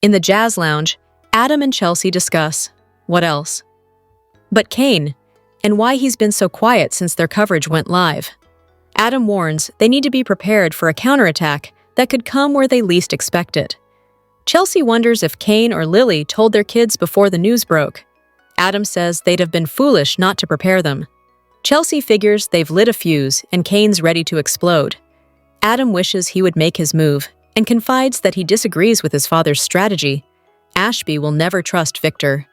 In the jazz lounge, Adam and Chelsea discuss what else but Kane, and why he's been so quiet since their coverage went live. Adam warns they need to be prepared for a counterattack that could come where they least expect it. Chelsea wonders if Kane or Lily told their kids before the news broke. Adam says they'd have been foolish not to prepare them. Chelsea figures they've lit a fuse and Kane's ready to explode. Adam wishes he would make his move and confides that he disagrees with his father's strategy. Ashby will never trust Victor.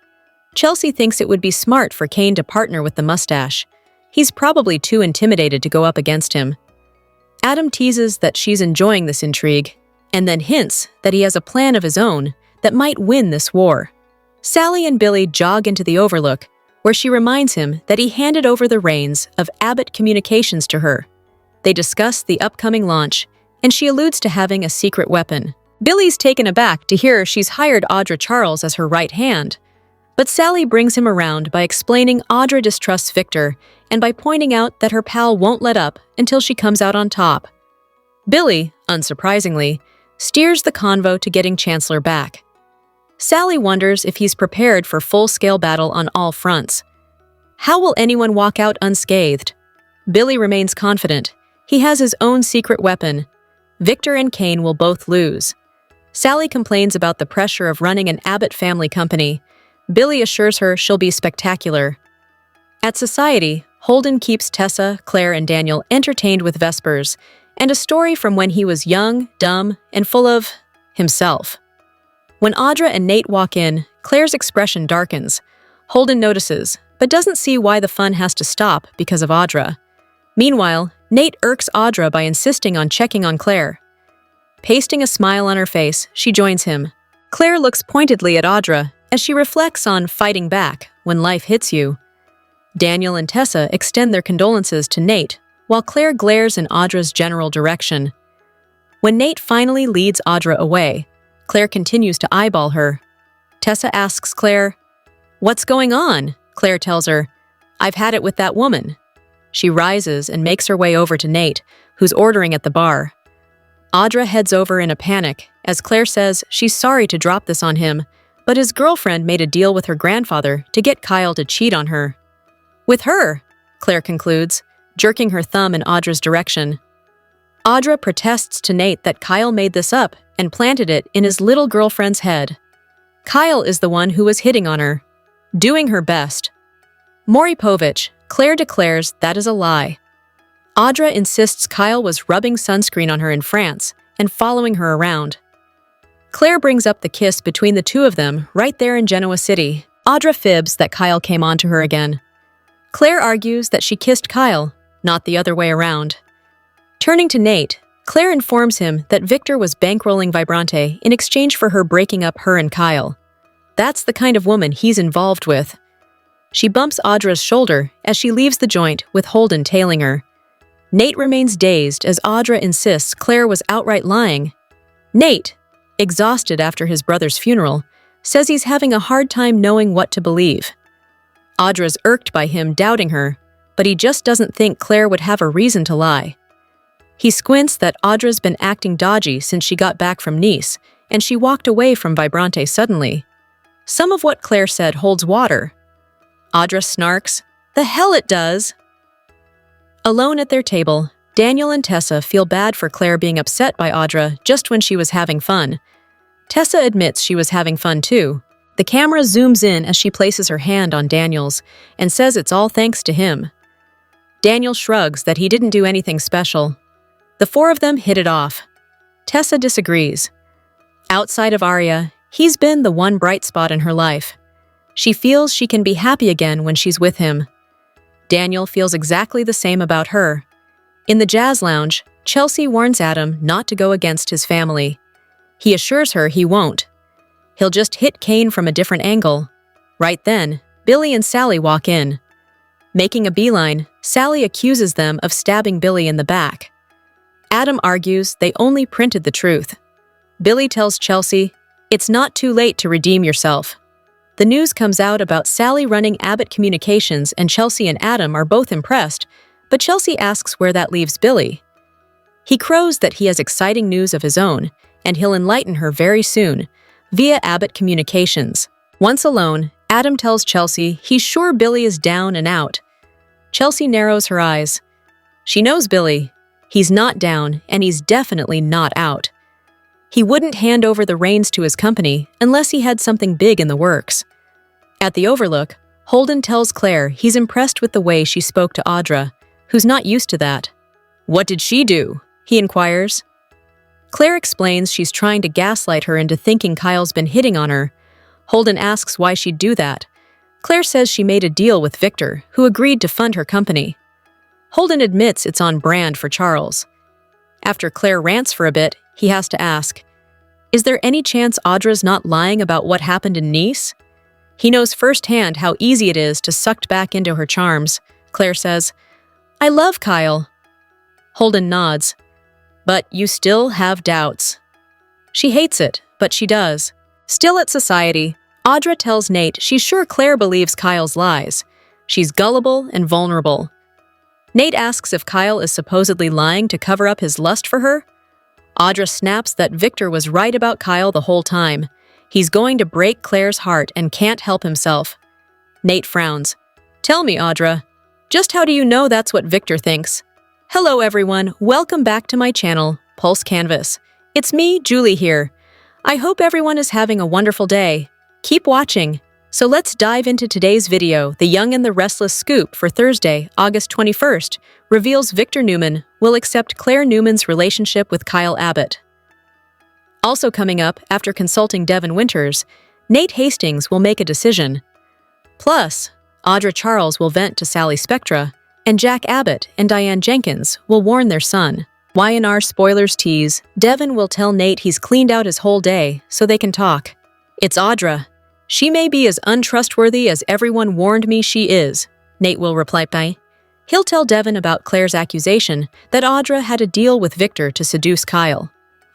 Chelsea thinks it would be smart for Kane to partner with the mustache. He's probably too intimidated to go up against him. Adam teases that she's enjoying this intrigue, and then hints that he has a plan of his own that might win this war. Sally and Billy jog into the Overlook, where she reminds him that he handed over the reins of Abbott Communications to her. They discuss the upcoming launch, and she alludes to having a secret weapon. Billy's taken aback to hear she's hired Audra+ as her right hand, but Sally brings him around by explaining Audra distrusts Victor and by pointing out that her pal won't let up until she comes out on top. Billy, unsurprisingly, steers the convo to getting Chancellor back. Sally wonders if he's prepared for full-scale battle on all fronts. How will anyone walk out unscathed? Billy remains confident. He has his own secret weapon. Victor and Kane will both lose. Sally complains about the pressure of running an Abbott family company. Billy assures her she'll be spectacular. At Society, Holden keeps Tessa, Clare, and Daniel entertained with Vespers and a story from when he was young, dumb, and full of himself. When Audra and Nate walk in, Claire's expression darkens. Holden notices, but doesn't see why the fun has to stop because of Audra. Meanwhile, Nate irks Audra by insisting on checking on Clare. Pasting a smile on her face, she joins him. Clare looks pointedly at Audra as she reflects on fighting back when life hits you. Daniel and Tessa extend their condolences to Nate, while Clare glares in Audra's general direction. When Nate finally leads Audra away, Clare continues to eyeball her. Tessa asks Clare, "What's going on?" Clare tells her, "I've had it with that woman." She rises and makes her way over to Nate, who's ordering at the bar. Audra heads over in a panic as Clare says she's sorry to drop this on him, but his girlfriend made a deal with her grandfather to get Kyle to cheat on her. With her, Clare concludes, jerking her thumb in Audra's direction. Audra protests to Nate that Kyle made this up and planted it in his little girlfriend's head. Kyle is the one who was hitting on her, doing her best. Maury Povich, Clare declares that is a lie. Audra insists Kyle was rubbing sunscreen on her in France and following her around. Clare brings up the kiss between the two of them right there in Genoa City. Audra fibs that Kyle came on to her again. Clare argues that she kissed Kyle, not the other way around. Turning to Nate, Clare informs him that Victor was bankrolling Vibrante in exchange for her breaking up her and Kyle. That's the kind of woman he's involved with. She bumps Audra's shoulder as she leaves the joint with Holden tailing her. Nate remains dazed as Audra insists Clare was outright lying. Nate, exhausted after his brother's funeral, says he's having a hard time knowing what to believe. Audra's irked by him doubting her, but he just doesn't think Clare would have a reason to lie. He squints that Audra's been acting dodgy since she got back from Nice, and she walked away from Vibrante suddenly. Some of what Clare said holds water. Audra snarks, "The hell it does!" Alone at their table, Daniel and Tessa feel bad for Clare being upset by Audra just when she was having fun. Tessa admits she was having fun too. The camera zooms in as she places her hand on Daniel's and says it's all thanks to him. Daniel shrugs that he didn't do anything special. The four of them hit it off. Tessa disagrees. Outside of Arya, he's been the one bright spot in her life. She feels she can be happy again when she's with him. Daniel feels exactly the same about her. In the jazz lounge, Chelsea warns Adam not to go against his family. He assures her he won't. He'll just hit Kane from a different angle. Right then, Billy and Sally walk in. Making a beeline, Sally accuses them of stabbing Billy in the back. Adam argues they only printed the truth. Billy tells Chelsea, "It's not too late to redeem yourself." The news comes out about Sally running Abbott Communications, and Chelsea and Adam are both impressed, but Chelsea asks where that leaves Billy. He crows that he has exciting news of his own, and he'll enlighten her very soon, via Abbott Communications. Once alone, Adam tells Chelsea he's sure Billy is down and out. Chelsea narrows her eyes. She knows Billy. He's not down, and he's definitely not out. He wouldn't hand over the reins to his company unless he had something big in the works. At the Overlook, Holden tells Clare he's impressed with the way she spoke to Audra, who's not used to that. "What did she do?" he inquires. Clare explains she's trying to gaslight her into thinking Kyle's been hitting on her. Holden asks why she'd do that. Clare says she made a deal with Victor, who agreed to fund her company. Holden admits it's on brand for Charles. After Clare rants for a bit, he has to ask, "Is there any chance Audra's not lying about what happened in Nice?" He knows firsthand how easy it is to sucked back into her charms. Clare says, "I love Kyle." Holden nods. "But you still have doubts." She hates it, but she does. Still at society, Audra tells Nate she's sure Clare believes Kyle's lies. She's gullible and vulnerable. Nate asks if Kyle is supposedly lying to cover up his lust for her. Audra snaps that Victor was right about Kyle the whole time. He's going to break Clare's heart and can't help himself. Nate frowns. "Tell me, Audra, just how do you know that's what Victor thinks?" Hello everyone, welcome back to my channel, Pulse Canvas. It's me, Julie here. I hope everyone is having a wonderful day. Keep watching. So let's dive into today's video. The Young and the Restless scoop for Thursday, August 21st, reveals Victor Newman will accept Clare Newman's relationship with Kyle Abbott. Also coming up, after consulting Devin Winters, Nate Hastings will make a decision. Plus, Audra Charles will vent to Sally Spectra, and Jack Abbott and Diane Jenkins will warn their son. Y&R spoilers tease, Devin will tell Nate he's cleaned out his whole day so they can talk. It's Audra. She may be as untrustworthy as everyone warned me she is, Nate will reply by. He'll tell Devin about Clare's accusation that Audra had a deal with Victor to seduce Kyle.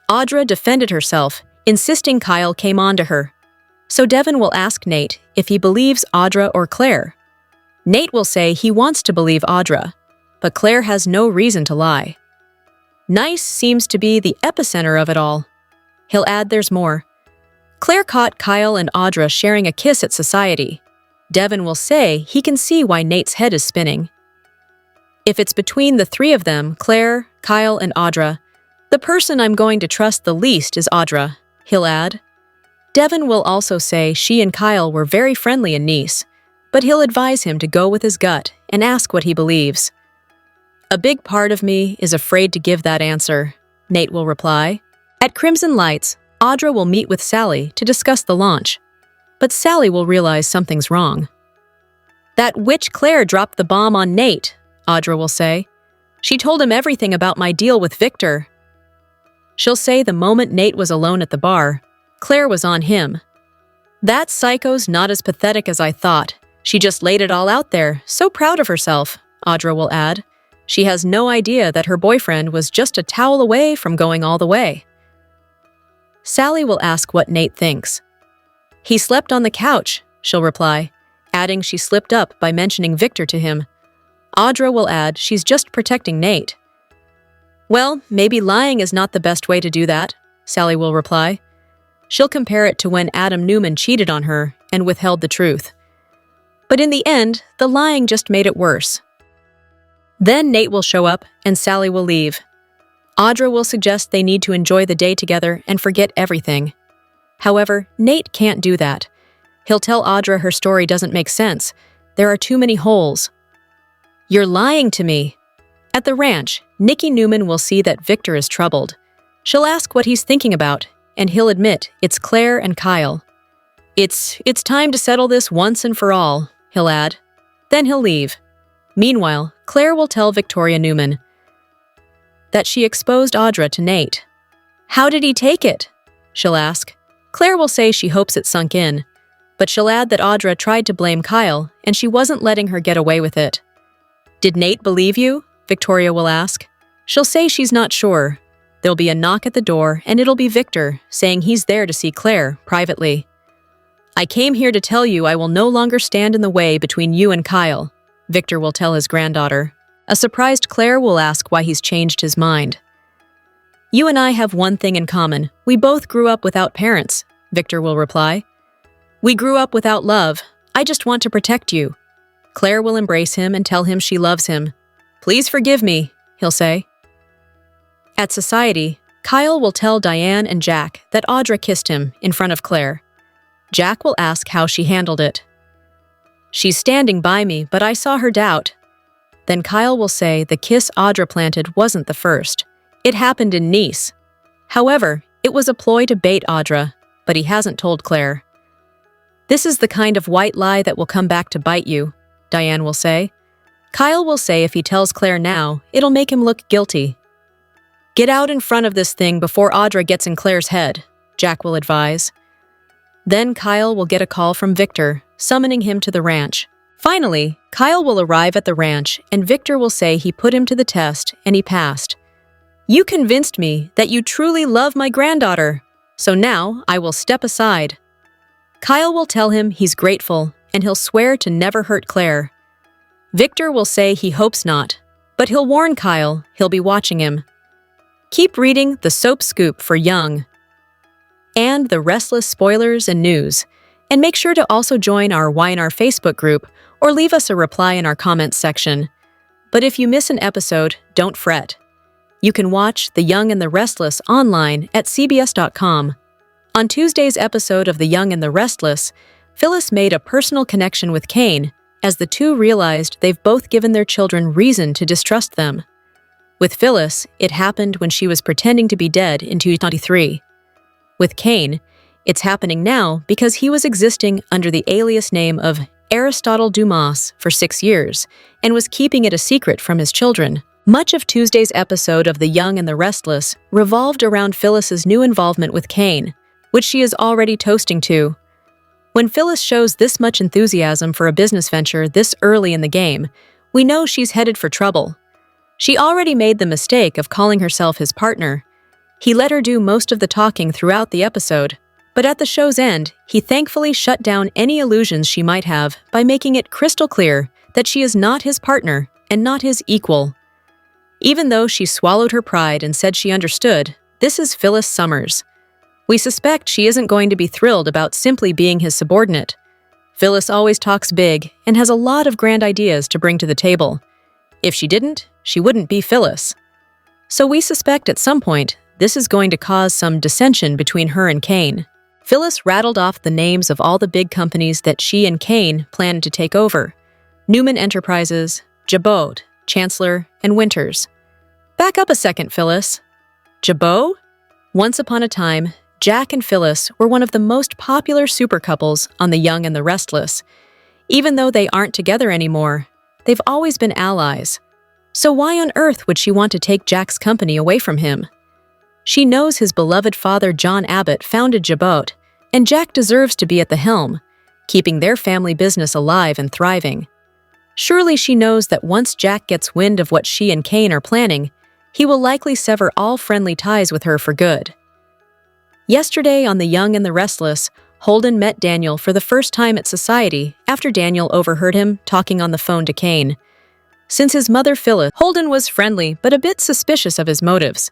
Audra defended herself, insisting Kyle came on to her. So Devin will ask Nate if he believes Audra or Clare. Nate will say he wants to believe Audra, but Clare has no reason to lie. Nice seems to be the epicenter of it all. He'll add there's more. Clare caught Kyle and Audra sharing a kiss at society. Devin will say he can see why Nate's head is spinning. If it's between the three of them, Clare, Kyle, and Audra, the person I'm going to trust the least is Audra, he'll add. Devin will also say she and Kyle were very friendly in Nice, but he'll advise him to go with his gut and ask what he believes. A big part of me is afraid to give that answer, Nate will reply. At Crimson Lights, Audra will meet with Sally to discuss the launch, but Sally will realize something's wrong. That witch Clare dropped the bomb on Nate, Audra will say. She told him everything about my deal with Victor. She'll say the moment Nate was alone at the bar, Clare was on him. That psycho's not as pathetic as I thought. She just laid it all out there, so proud of herself, Audra will add. She has no idea that her boyfriend was just a towel away from going all the way. Sally will ask what Nate thinks. He slept on the couch, she'll reply, adding she slipped up by mentioning Victor to him. Audra will add she's just protecting Nate. Well, maybe lying is not the best way to do that, Sally will reply. She'll compare it to when Adam Newman cheated on her and withheld the truth. But in the end, the lying just made it worse. Then Nate will show up and Sally will leave. Audra will suggest they need to enjoy the day together and forget everything. However, Nate can't do that. He'll tell Audra her story doesn't make sense. There are too many holes. You're lying to me. At the ranch, Nikki Newman will see that Victor is troubled. She'll ask what he's thinking about, and he'll admit it's Clare and Kyle. It's time to settle this once and for all, he'll add. Then he'll leave. Meanwhile, Clare will tell Victoria Newman that she exposed Audra to Nate. How did he take it? She'll ask. Clare will say she hopes it sunk in, but she'll add that Audra tried to blame Kyle and she wasn't letting her get away with it. Did Nate believe you? Victoria will ask. She'll say she's not sure. There'll be a knock at the door and it'll be Victor, saying he's there to see Clare privately. I came here to tell you I will no longer stand in the way between you and Kyle, Victor will tell his granddaughter. A surprised Clare will ask why he's changed his mind. You and I have one thing in common. We both grew up without parents, Victor will reply. "We grew up without love. I just want to protect you." Clare will embrace him and tell him she loves him. "Please forgive me," he'll say. At society, Kyle will tell Diane and Jack that Audra kissed him in front of Clare. Jack will ask how she handled it. "She's standing by me, but I saw her doubt." Then Kyle will say the kiss Audra planted wasn't the first. It happened in Nice. However, it was a ploy to bait Audra, but he hasn't told Clare. "This is the kind of white lie that will come back to bite you," Diane will say. Kyle will say if he tells Clare now, it'll make him look guilty. "Get out in front of this thing before Audra gets in Clare's head," Jack will advise. Then Kyle will get a call from Victor, summoning him to the ranch. Finally, Kyle will arrive at the ranch, and Victor will say he put him to the test and he passed. "You convinced me that you truly love my granddaughter, so now I will step aside." Kyle will tell him he's grateful, and he'll swear to never hurt Clare. Victor will say he hopes not, but he'll warn Kyle he'll be watching him. Keep reading the Soap Scoop for Young and the Restless spoilers and news, and make sure to also join our Why in Our Facebook group or leave us a reply in our comments section. But if you miss an episode, don't fret. You can watch The Young and the Restless online at cbs.com. On Tuesday's episode of The Young and the Restless, Phyllis made a personal connection with Kane as the two realized they've both given their children reason to distrust them. With Phyllis, it happened when she was pretending to be dead in 2023. With Kane, it's happening now because he was existing under the alias name of Aristotle Dumas for 6 years and was keeping it a secret from his children. Much of Tuesday's episode of The Young and the Restless revolved around Phyllis's new involvement with Kane, which she is already toasting to. When Phyllis shows this much enthusiasm for a business venture this early in the game, we know she's headed for trouble. She already made the mistake of calling herself his partner. He let her do most of the talking throughout the episode, but at the show's end, he thankfully shut down any illusions she might have by making it crystal clear that she is not his partner and not his equal. Even though she swallowed her pride and said she understood, this is Phyllis Summers. We suspect she isn't going to be thrilled about simply being his subordinate. Phyllis always talks big and has a lot of grand ideas to bring to the table. If she didn't, she wouldn't be Phyllis. So we suspect at some point, this is going to cause some dissension between her and Kane. Phyllis rattled off the names of all the big companies that she and Kane planned to take over: Newman Enterprises, Jabot, Chancellor, and Winters. Back up a second, Phyllis. Jabot? Once upon a time, Jack and Phyllis were one of the most popular super couples on The Young and the Restless. Even though they aren't together anymore, they've always been allies. So why on earth would she want to take Jack's company away from him? She knows his beloved father John Abbott founded Jabot, and Jack deserves to be at the helm, keeping their family business alive and thriving. Surely she knows that once Jack gets wind of what she and Kane are planning, he will likely sever all friendly ties with her for good. Yesterday on The Young and the Restless, Holden met Daniel for the first time at society after Daniel overheard him talking on the phone to Kane. Since his mother Phyllis, Holden was friendly but a bit suspicious of his motives.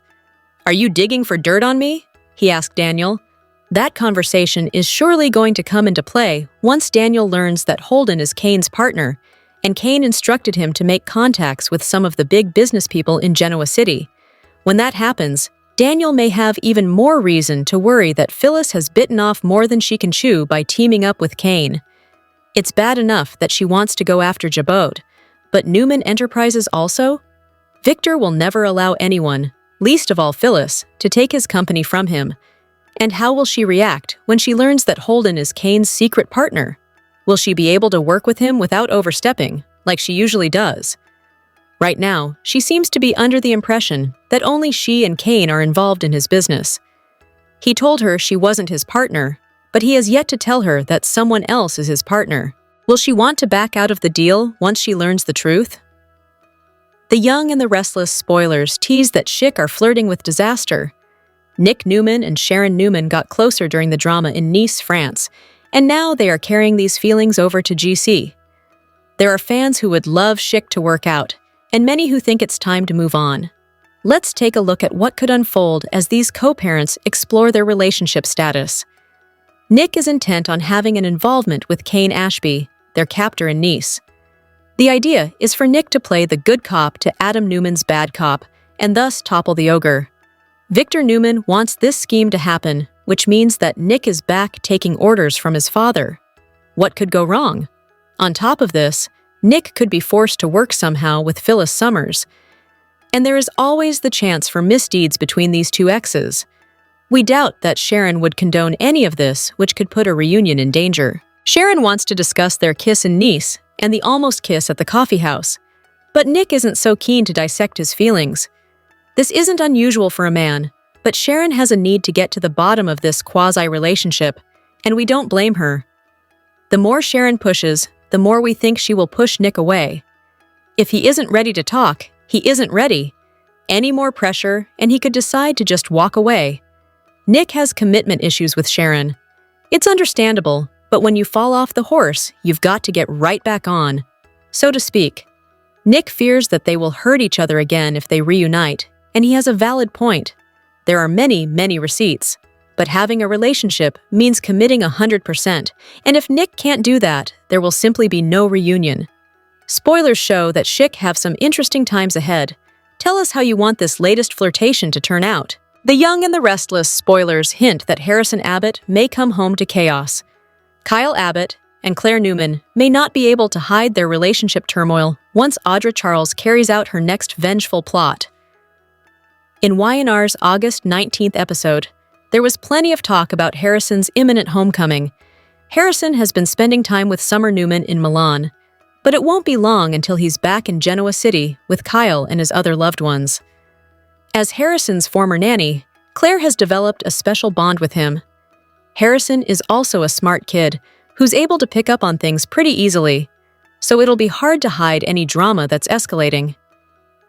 "Are you digging for dirt on me?" he asked Daniel. That conversation is surely going to come into play once Daniel learns that Holden is Kane's partner, and Kane instructed him to make contacts with some of the big business people in Genoa City. When that happens, Daniel may have even more reason to worry that Phyllis has bitten off more than she can chew by teaming up with Kane. It's bad enough that she wants to go after Jabot, but Newman Enterprises also? Victor will never allow anyone, least of all Phyllis, to take his company from him. And how will she react when she learns that Holden is Kane's secret partner? Will she be able to work with him without overstepping, like she usually does? Right now, she seems to be under the impression that only she and Kane are involved in his business. He told her she wasn't his partner, but he has yet to tell her that someone else is his partner. Will she want to back out of the deal once she learns the truth? The Young and the Restless spoilers tease that Schick are flirting with disaster. Nick Newman and Sharon Newman got closer during the drama in Nice, France, and now they are carrying these feelings over to GC. There are fans who would love Schick to work out, and many who think it's time to move on. Let's take a look at what could unfold as these co-parents explore their relationship status. Nick is intent on having an involvement with Kane Ashby, their captor and niece. The idea is for Nick to play the good cop to Adam Newman's bad cop, and thus topple the ogre. Victor Newman wants this scheme to happen, which means that Nick is back taking orders from his father. What could go wrong? On top of this, Nick could be forced to work somehow with Phyllis Summers, and there is always the chance for misdeeds between these two exes. We doubt that Sharon would condone any of this, which could put a reunion in danger. Sharon wants to discuss their kiss in Nice and the almost kiss at the coffee house, but Nick isn't so keen to dissect his feelings. This isn't unusual for a man, but Sharon has a need to get to the bottom of this quasi-relationship, and we don't blame her. The more Sharon pushes, the more we think she will push Nick away. If he isn't ready to talk, he isn't ready. Any more pressure, and he could decide to just walk away. Nick has commitment issues with Sharon. It's understandable, but when you fall off the horse, you've got to get right back on, so to speak. Nick fears that they will hurt each other again if they reunite, and he has a valid point. There are many, many receipts, but having a relationship means committing 100%, and if Nick can't do that, there will simply be no reunion. Spoilers show that Schick have some interesting times ahead. Tell us how you want this latest flirtation to turn out. The Young and the Restless spoilers hint that Harrison Abbott may come home to chaos. Kyle Abbott and Clare Newman may not be able to hide their relationship turmoil once Audra Charles carries out her next vengeful plot. In Y&R's August 19th episode, there was plenty of talk about Harrison's imminent homecoming. Harrison has been spending time with Summer Newman in Milan, but it won't be long until he's back in Genoa City with Kyle and his other loved ones. As Harrison's former nanny, Clare has developed a special bond with him. Harrison is also a smart kid who's able to pick up on things pretty easily, so it'll be hard to hide any drama that's escalating.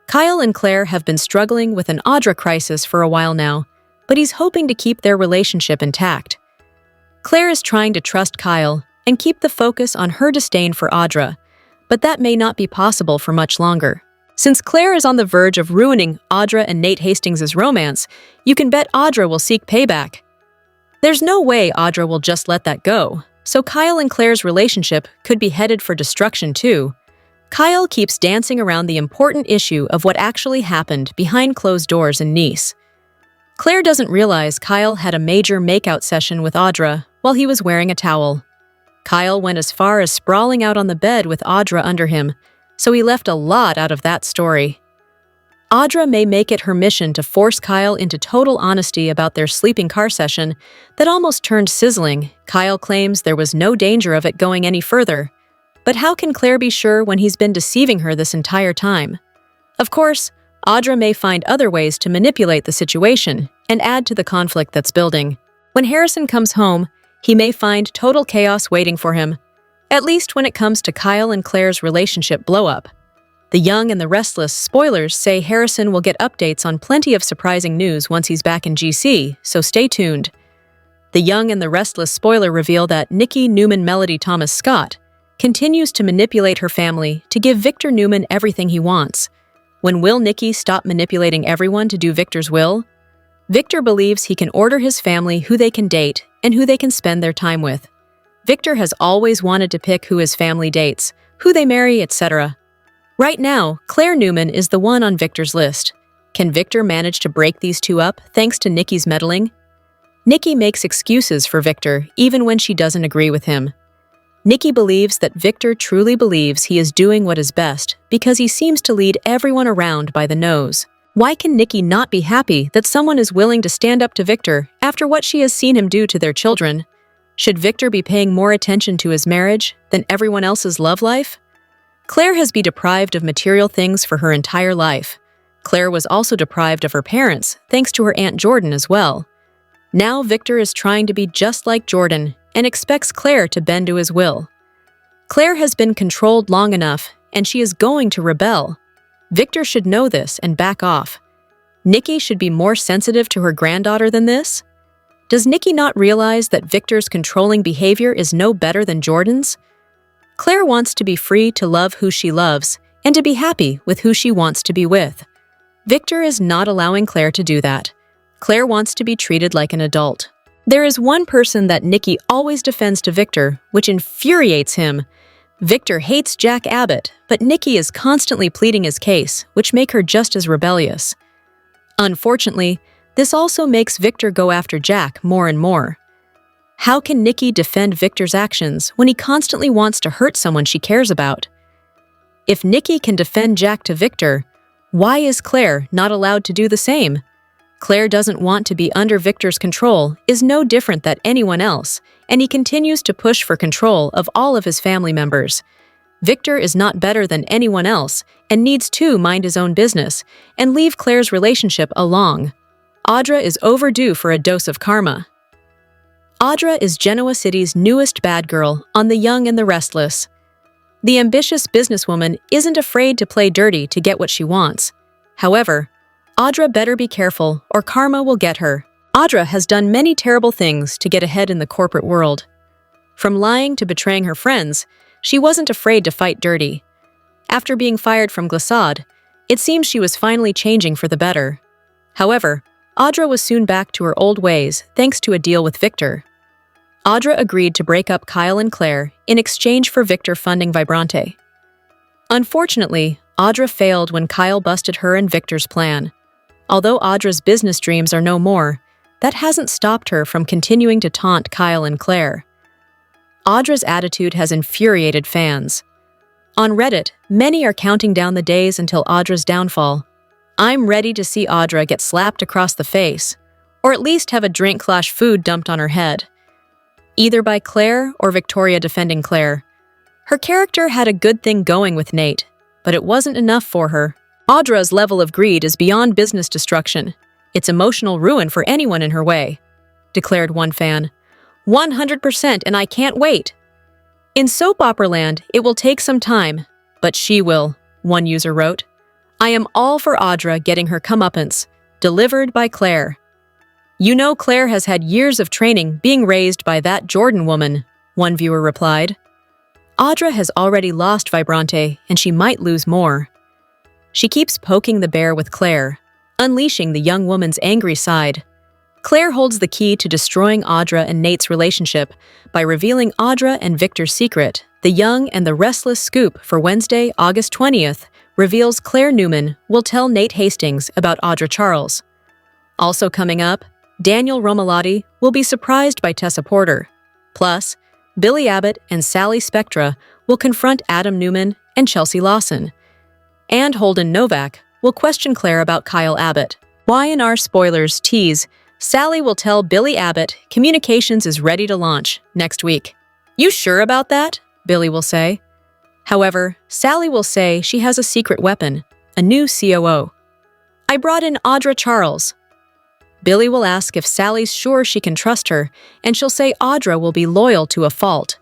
Kyle and Clare have been struggling with an Audra crisis for a while now, but he's hoping to keep their relationship intact. Clare is trying to trust Kyle and keep the focus on her disdain for Audra, but that may not be possible for much longer. Since Clare is on the verge of ruining Audra and Nate Hastings' romance, you can bet Audra will seek payback. There's no way Audra will just let that go, so Kyle and Clare's relationship could be headed for destruction too. Kyle keeps dancing around the important issue of what actually happened behind closed doors in Nice. Clare doesn't realize Kyle had a major makeout session with Audra while he was wearing a towel. Kyle went as far as sprawling out on the bed with Audra under him, so he left a lot out of that story. Audra may make it her mission to force Kyle into total honesty about their sleeping car session that almost turned sizzling. Kyle claims there was no danger of it going any further. But how can Clare be sure when he's been deceiving her this entire time? Of course, Audra may find other ways to manipulate the situation and add to the conflict that's building. When Harrison comes home, he may find total chaos waiting for him, at least when it comes to Kyle and Clare's relationship blow-up. The Young and the Restless spoilers say Harrison will get updates on plenty of surprising news once he's back in GC, so stay tuned. The Young and the Restless spoiler reveal that Nikki Newman Melody Thomas Scott continues to manipulate her family to give Victor Newman everything he wants. When will Nikki stop manipulating everyone to do Victor's will? Victor believes he can order his family who they can date and who they can spend their time with. Victor has always wanted to pick who his family dates, who they marry, etc. Right now, Clare Newman is the one on Victor's list. Can Victor manage to break these two up thanks to Nikki's meddling? Nikki makes excuses for Victor even when she doesn't agree with him. Nikki believes that Victor truly believes he is doing what is best because he seems to lead everyone around by the nose. Why can Nikki not be happy that someone is willing to stand up to Victor after what she has seen him do to their children? Should Victor be paying more attention to his marriage than everyone else's love life? Clare has been deprived of material things for her entire life. Clare was also deprived of her parents, thanks to her Aunt Jordan as well. Now Victor is trying to be just like Jordan and expects Clare to bend to his will. Clare has been controlled long enough, and she is going to rebel. Victor should know this and back off. Nikki should be more sensitive to her granddaughter than this? Does Nikki not realize that Victor's controlling behavior is no better than Jordan's? Clare wants to be free to love who she loves and to be happy with who she wants to be with. Victor is not allowing Clare to do that. Clare wants to be treated like an adult. There is one person that Nikki always defends to Victor, which infuriates him. Victor hates Jack Abbott, but Nikki is constantly pleading his case, which make her just as rebellious. Unfortunately, this also makes Victor go after Jack more and more. How can Nikki defend Victor's actions when he constantly wants to hurt someone she cares about? If Nikki can defend Jack to Victor, why is Clare not allowed to do the same? Clare doesn't want to be under Victor's control, is no different than anyone else, and he continues to push for control of all of his family members. Victor is not better than anyone else and needs to mind his own business and leave Clare's relationship alone. Audra is overdue for a dose of karma. Audra is Genoa City's newest bad girl on The Young and the Restless. The ambitious businesswoman isn't afraid to play dirty to get what she wants. However, Audra better be careful or karma will get her. Audra has done many terrible things to get ahead in the corporate world. From lying to betraying her friends, she wasn't afraid to fight dirty. After being fired from Glissade, it seems she was finally changing for the better. However, Audra was soon back to her old ways thanks to a deal with Victor. Audra agreed to break up Kyle and Clare in exchange for Victor funding Vibrante. Unfortunately, Audra failed when Kyle busted her and Victor's plan. Although Audra's business dreams are no more, that hasn't stopped her from continuing to taunt Kyle and Clare. Audra's attitude has infuriated fans. On Reddit, many are counting down the days until Audra's downfall. I'm ready to see Audra get slapped across the face, or at least have a drink/food dumped on her head. Either by Clare or Victoria defending Clare. Her character had a good thing going with Nate, but it wasn't enough for her. Audra's level of greed is beyond business destruction. It's emotional ruin for anyone in her way, declared one fan. 100% and I can't wait. In soap opera land, it will take some time, but she will, one user wrote. I am all for Audra getting her comeuppance, delivered by Clare. You know Clare has had years of training being raised by that Jordan woman, one viewer replied. Audra has already lost Vibrante and she might lose more. She keeps poking the bear with Clare, unleashing the young woman's angry side. Clare holds the key to destroying Audra and Nate's relationship by revealing Audra and Victor's secret. The Young and the Restless scoop for Wednesday, August 20th, reveals Clare Newman will tell Nate Hastings about Audra Charles. Also coming up, Daniel Romalotti will be surprised by Tessa Porter. Plus, Billy Abbott and Sally Spectra will confront Adam Newman and Chelsea Lawson. And Holden Novak will question Clare about Kyle Abbott. Y&R spoilers tease, Sally will tell Billy Abbott communications is ready to launch next week. You sure about that? Billy will say. However, Sally will say she has a secret weapon, a new COO. I brought in Audra Charles. Billy will ask if Sally's sure she can trust her, and she'll say Audra will be loyal to a fault.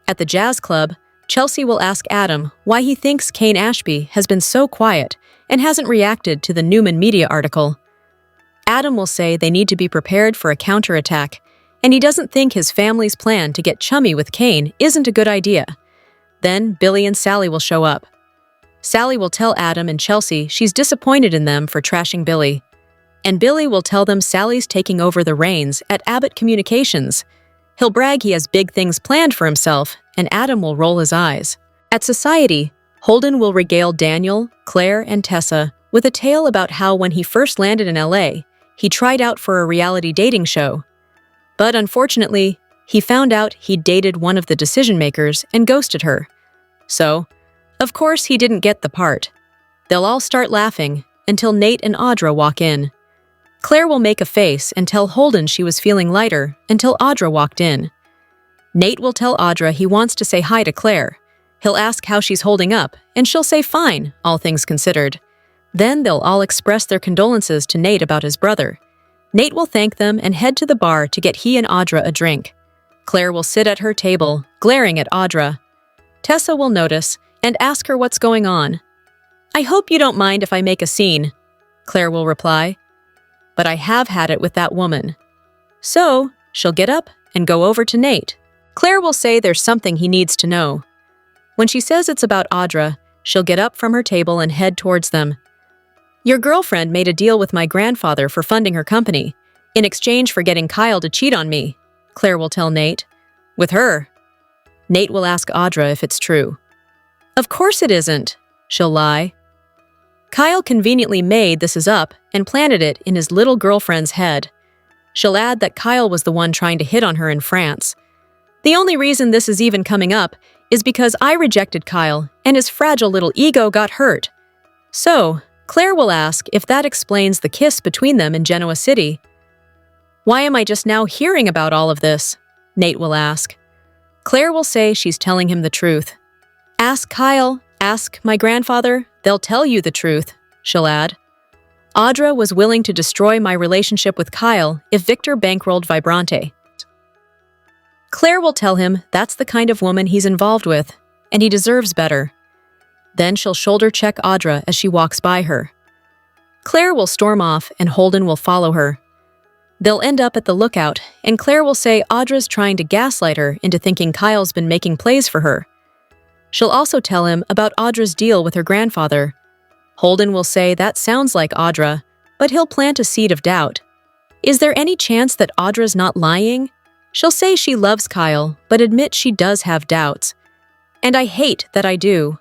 At the jazz club, Chelsea will ask Adam why he thinks Kane Ashby has been so quiet and hasn't reacted to the Newman media article. Adam will say they need to be prepared for a counterattack, and he doesn't think his family's plan to get chummy with Kane isn't a good idea. Then Billy and Sally will show up. Sally will tell Adam and Chelsea she's disappointed in them for trashing Billy. And Billy will tell them Sally's taking over the reins at Abbott Communications. He'll brag he has big things planned for himself, and Adam will roll his eyes. At Society, Holden will regale Daniel, Clare, and Tessa with a tale about how when he first landed in LA, he tried out for a reality dating show. But unfortunately, he found out he'd dated one of the decision-makers and ghosted her. So, of course he didn't get the part. They'll all start laughing until Nate and Audra walk in. Clare will make a face and tell Holden she was feeling lighter until Audra walked in. Nate will tell Audra he wants to say hi to Clare. He'll ask how she's holding up, and she'll say fine, all things considered. Then they'll all express their condolences to Nate about his brother. Nate will thank them and head to the bar to get he and Audra a drink. Clare will sit at her table, glaring at Audra. Tessa will notice and ask her what's going on. I hope you don't mind if I make a scene, Clare will reply. But I have had it with that woman. So, she'll get up and go over to Nate. Clare will say there's something he needs to know. When she says it's about Audra, she'll get up from her table and head towards them. Your girlfriend made a deal with my grandfather for funding her company, In exchange for getting Kyle to cheat on me, Clare will tell Nate. With her. Nate will ask Audra if it's true. Of course it isn't, she'll lie. Kyle conveniently made this is up and planted it in his little girlfriend's head. She'll add that Kyle was the one trying to hit on her in France. The only reason this is even coming up is because I rejected Kyle and his fragile little ego got hurt. So, Clare will ask if that explains the kiss between them in Genoa City. Why am I just now hearing about all of this? Nate will ask. Clare will say she's telling him the truth. Ask Kyle, ask my grandfather, they'll tell you the truth, she'll add. Audra was willing to destroy my relationship with Kyle if Victor bankrolled Vibrante. Clare will tell him that's the kind of woman he's involved with, and he deserves better. Then she'll shoulder check Audra as she walks by her. Clare will storm off and Holden will follow her. They'll end up at the lookout, and Clare will say Audra's trying to gaslight her into thinking Kyle's been making plays for her. She'll also tell him about Audra's deal with her grandfather. Holden will say that sounds like Audra, but he'll plant a seed of doubt. Is there any chance that Audra's not lying? She'll say she loves Kyle, but admit she does have doubts. And I hate that I do.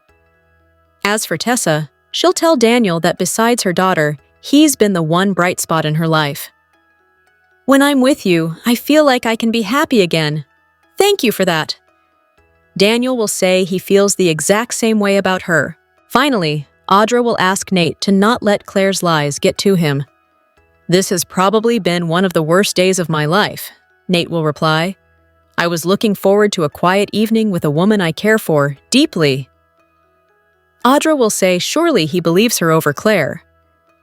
As for Tessa, she'll tell Daniel that besides her daughter, he's been the one bright spot in her life. When I'm with you, I feel like I can be happy again. Thank you for that. Daniel will say he feels the exact same way about her. Finally, Audra will ask Nate to not let Clare's lies get to him. This has probably been one of the worst days of my life, Nate will reply. I was looking forward to a quiet evening with a woman I care for deeply. Audra will say surely he believes her over Clare.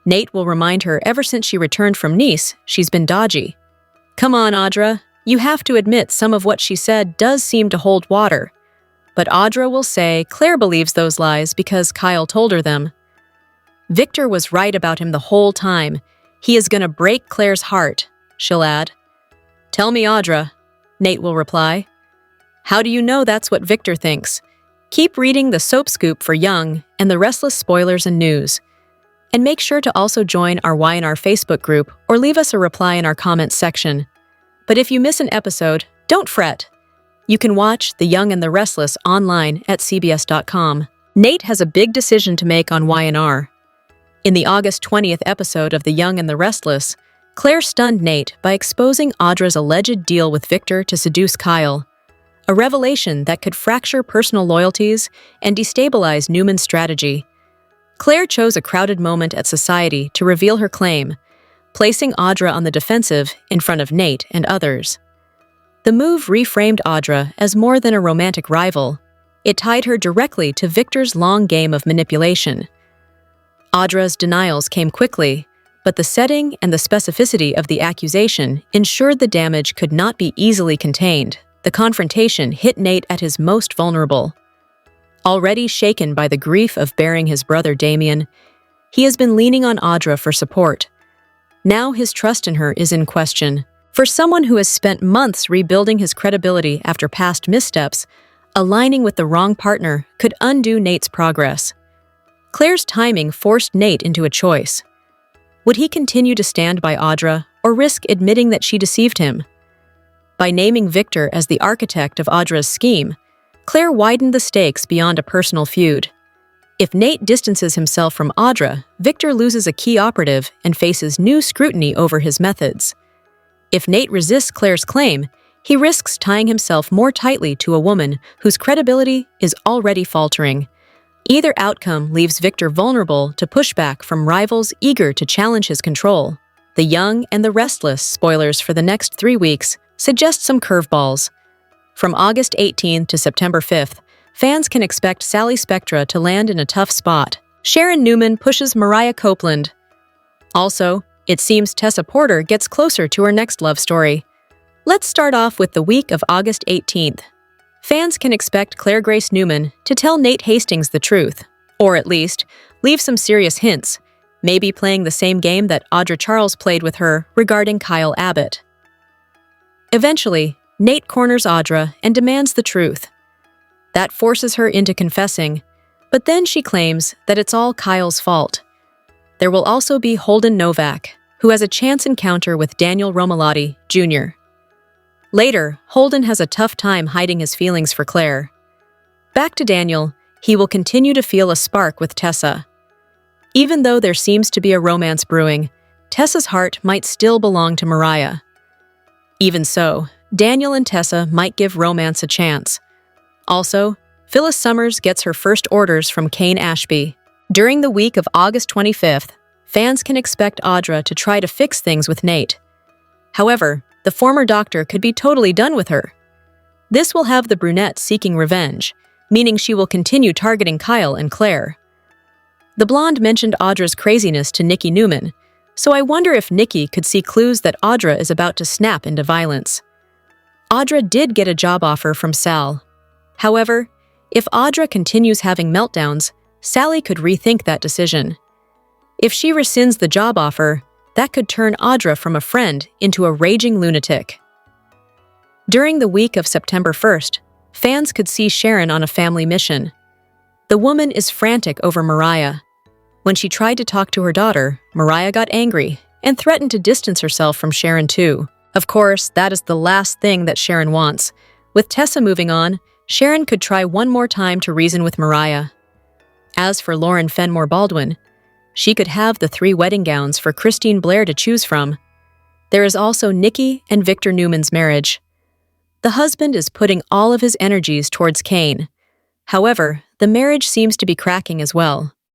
Nate will remind her ever since she returned from Nice, she's been dodgy. Come on, Audra. You have to admit some of what she said does seem to hold water. But Audra will say Clare believes those lies because Kyle told her them. Victor was right about him the whole time. He is gonna break Clare's heart, she'll add. Tell me, Audra, Nate will reply. How do you know that's what Victor thinks? Keep reading the Soap Scoop for Young and the Restless Spoilers and News. And make sure to also join our Y&R Facebook group or leave us a reply in our comments section. But if you miss an episode, don't fret. You can watch The Young and the Restless online at cbs.com. Nate has a big decision to make on Y&R. In the August 20th episode of The Young and the Restless, Clare stunned Nate by exposing Audra's alleged deal with Victor to seduce Kyle, a revelation that could fracture personal loyalties and destabilize Newman's strategy. Clare chose a crowded moment at society to reveal her claim, placing Audra on the defensive in front of Nate and others. The move reframed Audra as more than a romantic rival. It tied her directly to Victor's long game of manipulation. Audra's denials came quickly, but the setting and the specificity of the accusation ensured the damage could not be easily contained. The confrontation hit Nate at his most vulnerable. Already shaken by the grief of burying his brother Damien, he has been leaning on Audra for support. Now his trust in her is in question. For someone who has spent months rebuilding his credibility after past missteps, aligning with the wrong partner could undo Nate's progress. Clare's timing forced Nate into a choice. Would he continue to stand by Audra or risk admitting that she deceived him? By naming Victor as the architect of Audra's scheme, Clare widened the stakes beyond a personal feud. If Nate distances himself from Audra, Victor loses a key operative and faces new scrutiny over his methods. If Nate resists Clare's claim, he risks tying himself more tightly to a woman whose credibility is already faltering. Either outcome leaves Victor vulnerable to pushback from rivals eager to challenge his control. The Young and the Restless spoilers for the next 3 weeks suggest some curveballs. From August 18th to September 5th, fans can expect Sally Spectra to land in a tough spot. Sharon Newman pushes Mariah Copeland. Also, it seems Tessa Porter gets closer to her next love story. Let's start off with the week of August 18th. Fans can expect Clare Grace Newman to tell Nate Hastings the truth, or at least, leave some serious hints, maybe playing the same game that Audra Charles played with her regarding Kyle Abbott. Eventually, Nate corners Audra and demands the truth. That forces her into confessing, but then she claims that it's all Kyle's fault. There will also be Holden Novak, who has a chance encounter with Daniel Romalotti, Jr. Later, Holden has a tough time hiding his feelings for Clare. Back to Daniel, he will continue to feel a spark with Tessa. Even though there seems to be a romance brewing, Tessa's heart might still belong to Mariah. Even so, Daniel and Tessa might give romance a chance. Also, Phyllis Summers gets her first orders from Kane Ashby. During the week of August 25th, fans can expect Audra to try to fix things with Nate. However, the former doctor could be totally done with her. This will have the brunette seeking revenge, meaning she will continue targeting Kyle and Clare. The blonde mentioned Audra's craziness to Nikki Newman, so I wonder if Nikki could see clues that Audra is about to snap into violence. Audra did get a job offer from Sal. However, if Audra continues having meltdowns, Sally could rethink that decision. If she rescinds the job offer, that could turn Audra from a friend into a raging lunatic. During the week of September 1st, fans could see Sharon on a family mission. The woman is frantic over Mariah. When she tried to talk to her daughter, Mariah got angry and threatened to distance herself from Sharon too. Of course, that is the last thing that Sharon wants. With Tessa moving on, Sharon could try one more time to reason with Mariah. As for Lauren Fenmore Baldwin, she could have the 3 wedding gowns for Christine Blair to choose from. There is also Nikki and Victor Newman's marriage. The husband is putting all of his energies towards Kane. However, the marriage seems to be cracking as well.